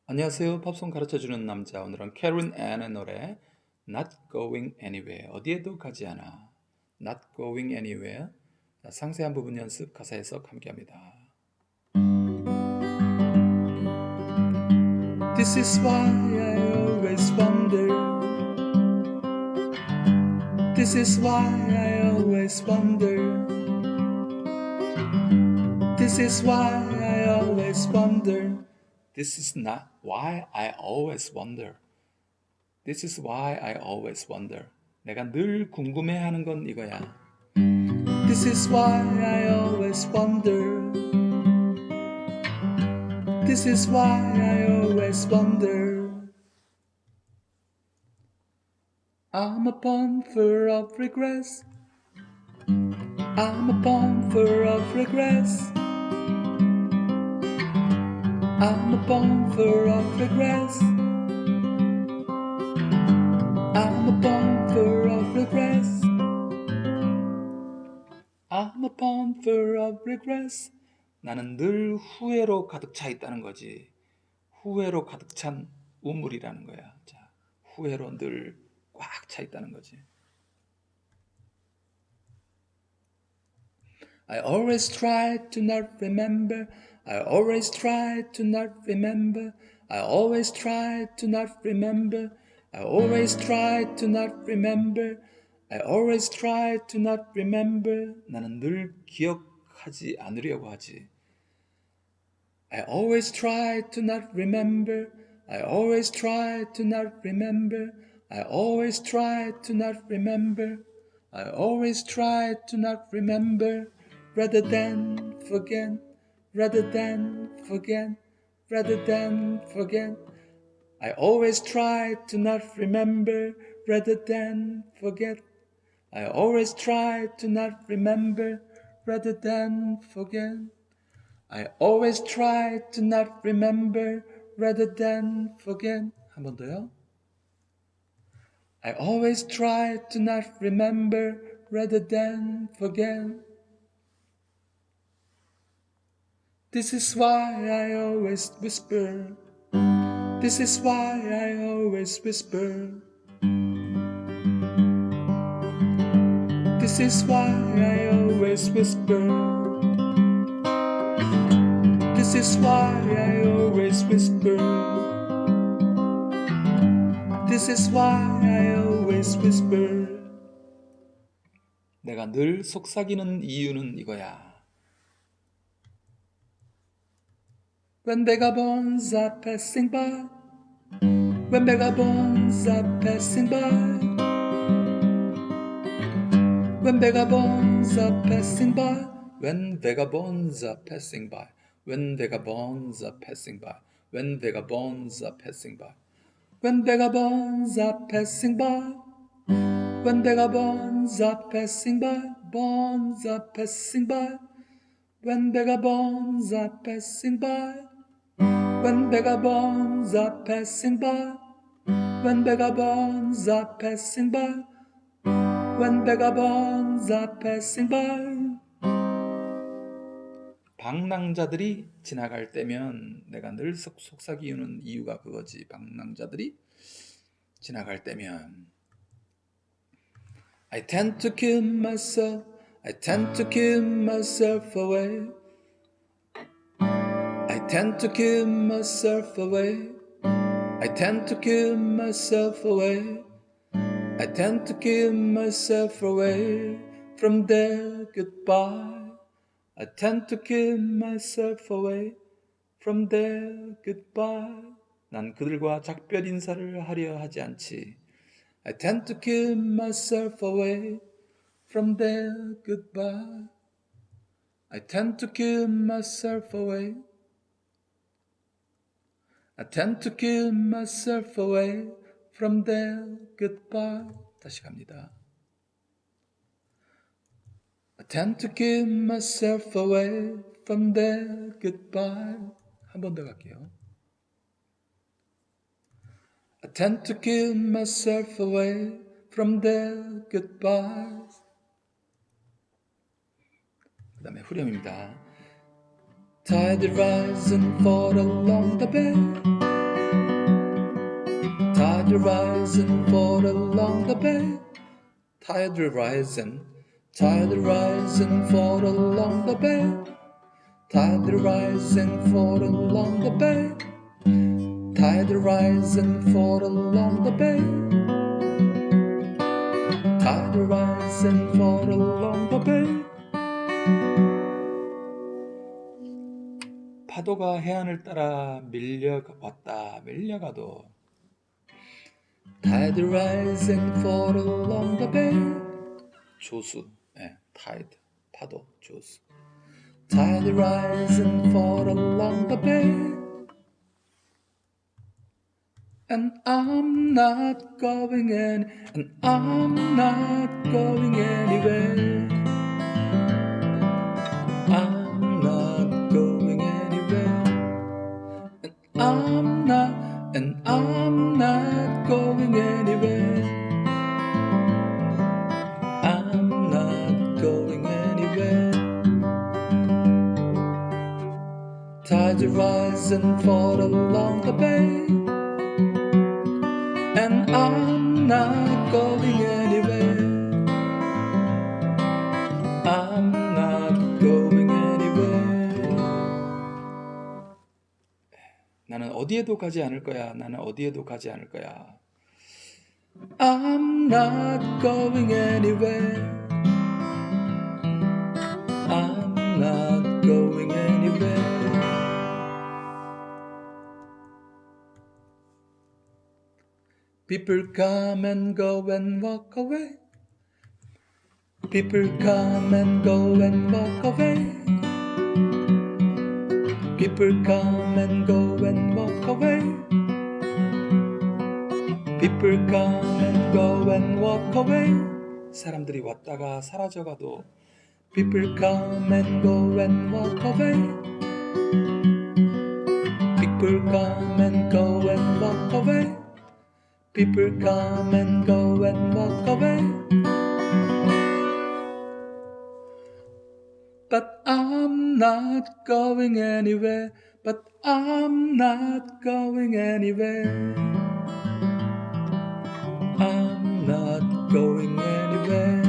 안녕하세요. 팝송 가르쳐주는 남자. 오늘은 Keren Ann의 노래 Not Going Anywhere, 어디에도 가지 않아. Not Going Anywhere. 자, 상세한 부분 연습, 가사해석 함께합니다. This is why I always wonder. This is why I always wonder. This is why I always wonder. This is not why I always wonder. This is why I always wonder. 내가 늘 궁금해하는 건 이거야. This is why I always wonder. This is why I always wonder. I'm a bumper of regrets. I'm a bumper of regrets. I'm a bumper of regrets. I'm a bumper of regrets. I'm a bumper of regrets. 나는 늘 후회로 가득 차 있다는 거지. 후회로 가득 찬 우물이라는 거야. 자, 후회로 늘 꽉 차 있다는 거지. I always try to not remember. I always try to not remember. I always try to not remember. I always try to not remember. I always try to not remember. 나는 늘 기억하지 않으려고 하지. I always try to not remember. I always try to not remember. I always try to not remember. I always try to not remember. Rather than forget. Rather than forget. Rather than forget. I always try to not remember. Rather than forget. I always try to not remember. Rather than forget. I always try to not remember rather than forget. 한 번 더요. I always try to not remember rather than forget. This is why I always whisper. This is why I always whisper. This is why I always whisper. This is why I always whisper. This is why I always whisper. 내가 늘 속삭이는 이유는 이거야. When vagabonds are passing by. When vagabonds are passing by. When vagabonds are passing by. When vagabonds are passing by. When vagabonds are passing by. When vagabonds are passing by. When vagabonds are passing by. When vagabonds are passing by. Bonds are passing by. When vagabonds are passing by. When vagabonds are passing by. When vagabonds are passing by. When vagabonds are passing by. 방랑자들이 지나갈 때면 내가 늘 속삭이는 이유가 그거지. 방랑자들이 지나갈 때면 I tend to kill myself. I tend to kill myself away. I tend to kill myself away. I tend to kill myself away. I tend to kill myself away from their goodbye. I tend to kill myself away from their goodbye. 난 그들과 작별 인사를 하려 하지 않지. I tend to kill myself away from their goodbye. I tend to kill myself away. I tend to kill myself away from their goodbye. 다시 갑니다. I tend to kill myself away from their goodbye. 한 번 더 갈게요. I tend to kill myself away from their goodbyes. 그 다음에 후렴입니다. Tide rise and fall along the bay. rising fall along the bay. Tide rising fall along the bay. Tide rising fall along the bay. Tide rising fall along the bay. Tide rising fall along the bay. 파도가 해안을 따라 밀려왔다. 밀려가도 Tide rising fall along the bay. 조수, tide, 파도, 조수. Tide rising fall along the bay. And I'm not going and I'm not going anywhere. I'm not going anywhere. And I'm not going anywhere. I'm not going anywhere. Tides rise and fall along the bay. And I'm not going anywhere. I'm not going anywhere. 나는 어디에도 가지 않을 거야. 나는 어디에도 가지 않을 거야. I'm not going anywhere. I'm not going anywhere. People come and go and walk away. People come and go and walk away. People come and go and walk away. People come and go and walk away. 사람들이 왔다가 사라져가도 People come and go and walk away. People come and go and walk away. People come and go and walk away. But I'm not going anywhere. But I'm not going anywhere. I'm not going anywhere.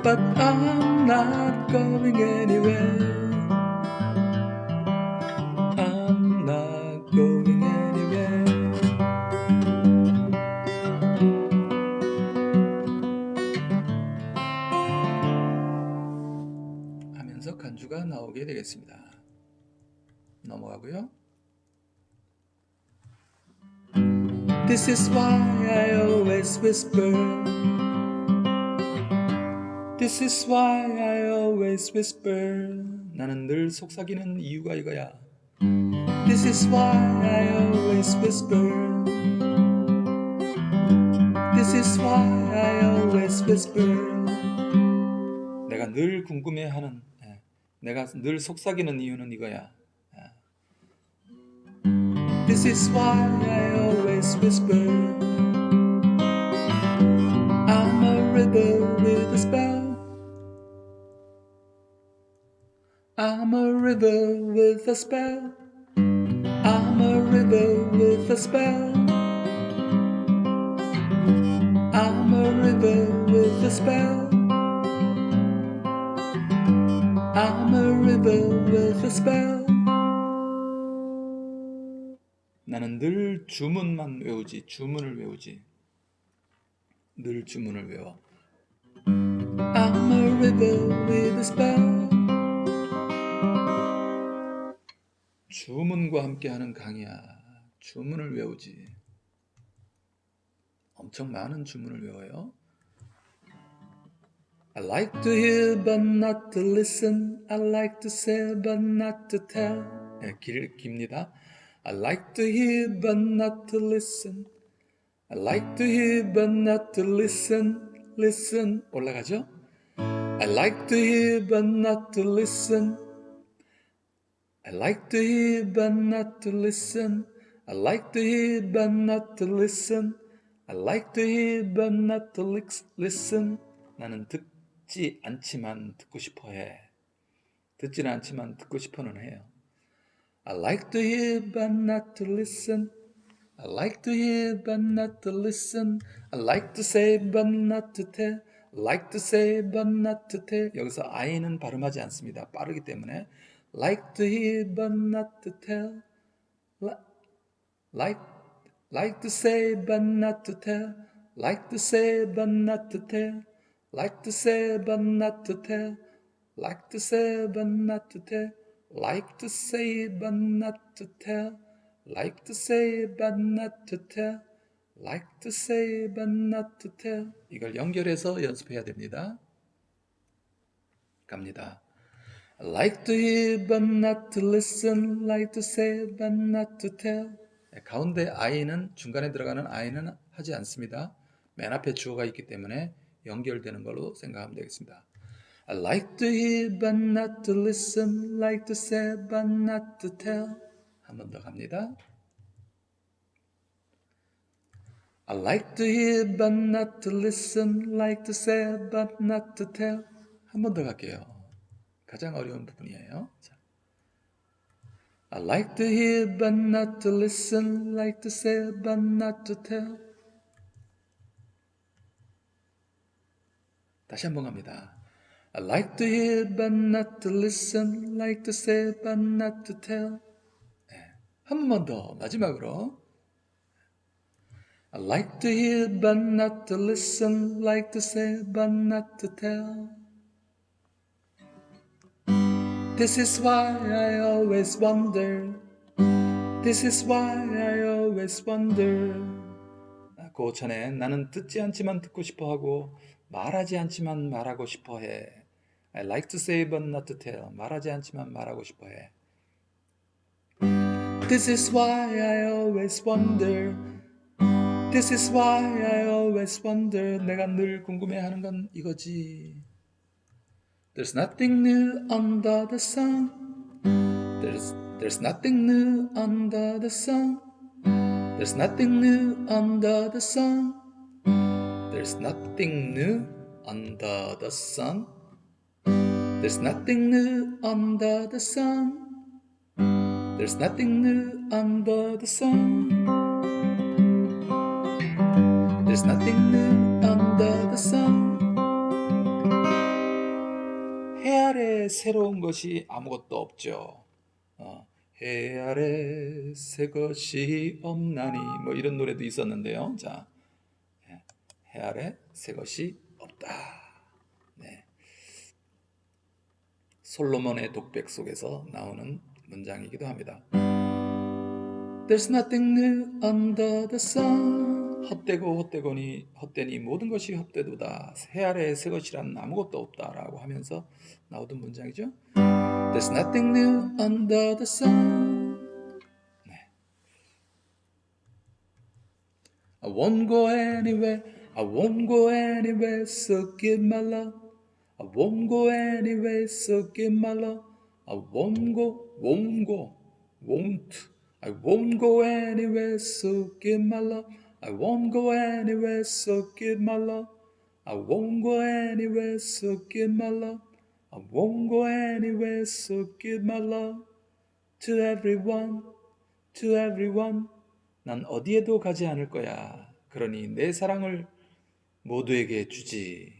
But I'm not going anywhere. I'm not going anywhere. 하면서 간주가 나오게 되겠습니다. 넘어가고요. This is why I always whisper. This is why I always whisper. 나는 늘 속삭이는 이유가 이거야. This is why I always whisper. This is why I always whisper. 내가 늘 궁금해하는, 내가 늘 속삭이는 이유는 이거야. This is why I always whisper. I'm a river with a spell. I'm a river with a spell. I'm a river with a spell. I'm a river with a spell. I'm a river with a spell. 나는 늘 주문만 외우지, 주문을 외우지. 늘 주문을 외워. I'm a river with a spell. 주문과 함께하는 강이야. 주문을 외우지. 엄청 많은 주문을 외워요. I like to hear but not to listen. I like to say but not to tell. 깁니다. I like to hear but not to listen. I like to hear but not to listen. Listen. 올라가죠? I like to hear but not to listen. I like to hear but not to listen. I like to hear but not to listen. I like to hear but not to listen. 나는 듣지 않지만 듣고 싶어 해. 듣지는 않지만 듣고 싶어는 해요. I like to hear but not to listen. I I like to hear but not to listen. I like to say but not to tell. I like to say but not to tell. 여기서 I는 발음하지 않습니다. 빠르기 때문에 like to hear but not to tell. Like like to say but not to tell. Like to say but not to tell. Like to say but not to tell. Like to say but not to tell. Like to say but not to tell. Like to say but not to tell. Like to say but not to tell. 이걸 연결해서 연습해야 됩니다. 갑니다. I like to hear but not to listen. Like to say but not to tell. 가운데 I는 중간에 들어가는 I는 하지 않습니다. 맨 앞에 주어가 있기 때문에 연결되는 걸로 생각하면 되겠습니다. I like to hear but not to listen. Like to say but not to tell. 한 번 더 갑니다. I like to hear but not to listen. Like to say but not to tell. 한 번 더 갈게요. 가장 어려운 부분이에요. 자. I like to hear but not to listen. Like to say but not to tell. 다시 한 번 갑니다. I like to hear but not to listen. Like to say but not to tell. 네. 한 번만 더 마지막으로. I like to hear but not to listen. Like to say but not to tell. This is why I always wonder. This is why I always wonder. 그 전에 나는 듣지 않지만 듣고 싶어하고 말하지 않지만 말하고 싶어해. I like to say but not to tell. 말하지 않지만 말하고 싶어해. This is why I always wonder. This is why I always wonder. 내가 늘 궁금해하는 건 이거지. There's nothing new under the sun. There's nothing new under the sun. There's nothing new under the sun. There's nothing new under the sun. There's nothing new under the sun. There's nothing new under the sun. There's nothing new under the sun. 해 아래 새로운 것이 아무것도 없죠. 해 아래 새 것이 없나니 뭐 이런 노래도 있었는데요. 자, 해 아래 새 것이 없다. 네. 솔로몬의 독백 속에서 나오는 문장이기도 합니다. There's nothing new under the sun. 헛되고 헛되니 모든 것이 헛되도다. 해 아래 새 것이란 아무것도 없다라고 하면서 나오던 문장이죠. There's nothing new under the sun. 네. I won't go anywhere. I won't go anywhere. So give my love. I won't go anywhere. So give my love. I won't go. I won't go anywhere. So give my love. I won't go anywhere. So give my love. I won't go anywhere. So give my love. I won't go anywhere. So give my love to everyone. To everyone. 난 어디에도 가지 않을 거야. 그러니 내 사랑을 모두에게 주지.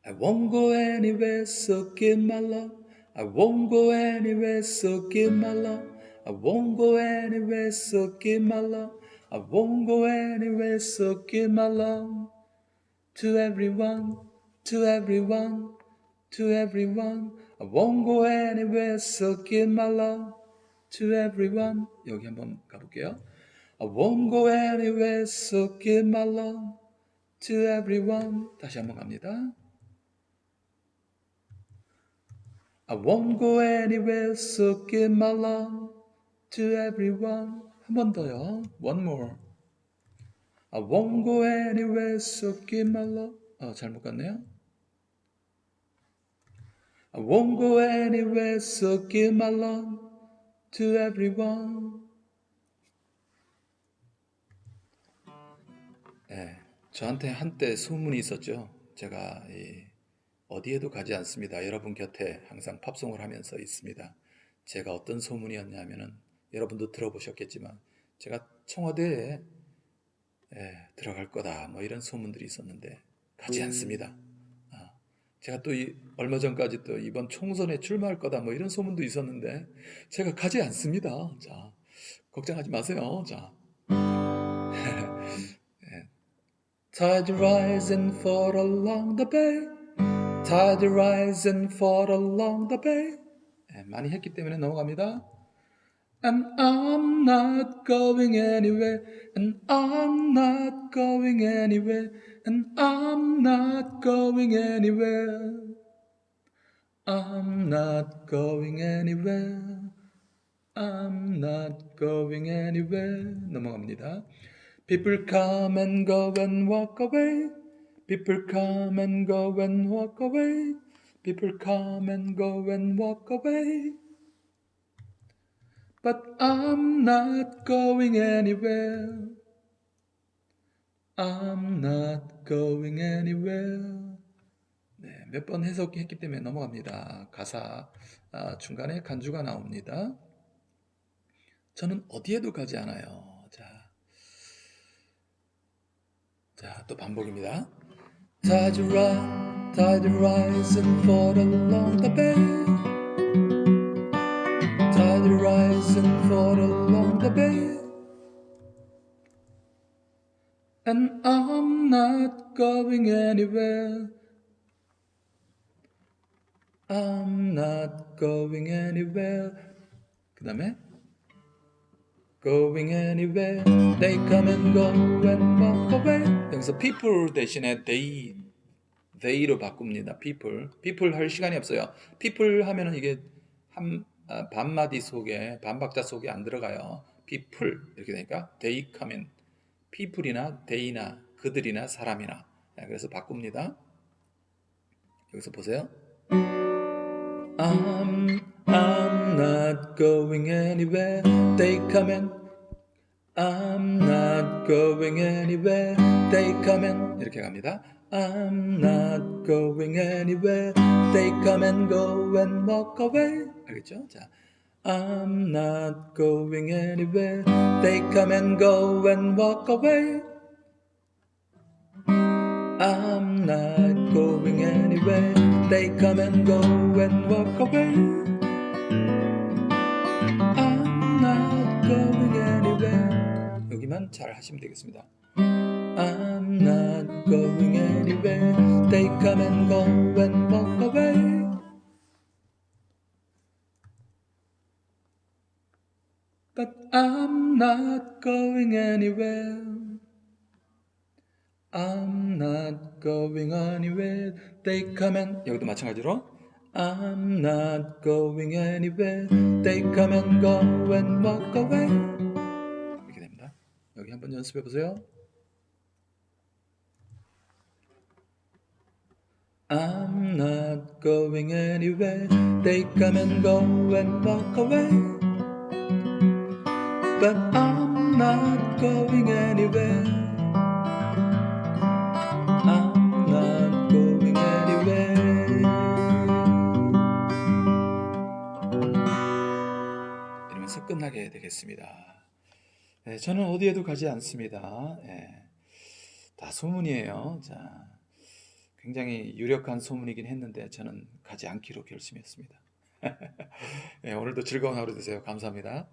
I won't go anywhere, so give my love. I won't go anywhere, so give my love. I won't go anywhere, so give my love. I won't go anywhere, so give my love. To everyone, to everyone, to everyone. I won't go anywhere, so give my love. To everyone. 여기 한번 가볼게요. I won't go anywhere, so give my love. To everyone. 다시 한번 갑니다. I won't go anywhere, so give my love to everyone. 한 번 더요. One more. I won't go anywhere, so give my love. 잘못 갔네요. I won't go anywhere, so give my love to everyone. 네, 저한테 한때 소문이 있었죠. 제가 어디에도 가지 않습니다. 여러분 곁에 항상 팝송을 하면서 있습니다. 제가 어떤 소문이었냐면은 여러분도 들어보셨겠지만 제가 청와대에 들어갈 거다 뭐 이런 소문들이 있었는데 가지 않습니다. 제가 또 얼마 전까지 또 이번 총선에 출마할 거다 뭐 이런 소문도 있었는데 제가 가지 않습니다. 자, 걱정하지 마세요. 자, Tide rising fall along the bay, Tide rising fall along the bay. 많이 했기 때문에 넘어갑니다. And I'm not going anywhere, and I'm not going anywhere, and I'm not going anywhere. I'm not going anywhere. I'm not going anywhere. 넘어갑니다. People come and go and walk away. People come and go and walk away. People come and go and walk away. But I'm not going anywhere. I'm not going anywhere. 네, 몇 번 해석했기 때문에 넘어갑니다. 가사 중간에 간주가 나옵니다. 저는 어디에도 가지 않아요. 자, 또 반복입니다. Tide rise and fall along the bay. Tide rise and fall along the bay. And I'm not going anywhere. I'm not going anywhere. 그 다음에 Going anywhere. They come and go and walk away. 여기서 people 대신에 they로 바꿉니다. people 할 시간이 없어요. people 하면은 이게 반마디 속에 반박자 속에 안 들어가요. people 이렇게 되니까 they come in. people이나 they나 그들이나 사람이나 그래서 바꿉니다. 여기서 보세요. I'm not going anywhere. They come in. I'm not going anywhere. They come in. 이렇게 갑니다. I'm not going anywhere. They come and go and walk away. 알겠죠? 자, I'm not going anywhere. They come and go and walk away. I'm not going anywhere. They come and go and walk away. I'm not going anywhere. 여기만 잘 하시면 되겠습니다. I'm not going anywhere. They come and go and walk away. But I'm not going anywhere. I'm not going anywhere. They come and 여기도 마찬가지로 I'm not going anywhere. They come and go and walk away. 이렇게 됩니다. 여기 한번 연습해 보세요. I'm not going anywhere. They come and go and walk away. But I'm not going anywhere. I'm not going anywhere. 이러면서 끝나게 되겠습니다. 네, 저는 어디에도 가지 않습니다. 네, 다 소문이에요. 자, 굉장히 유력한 소문이긴 했는데 저는 가지 않기로 결심했습니다. 네, 오늘도 즐거운 하루 되세요. 감사합니다.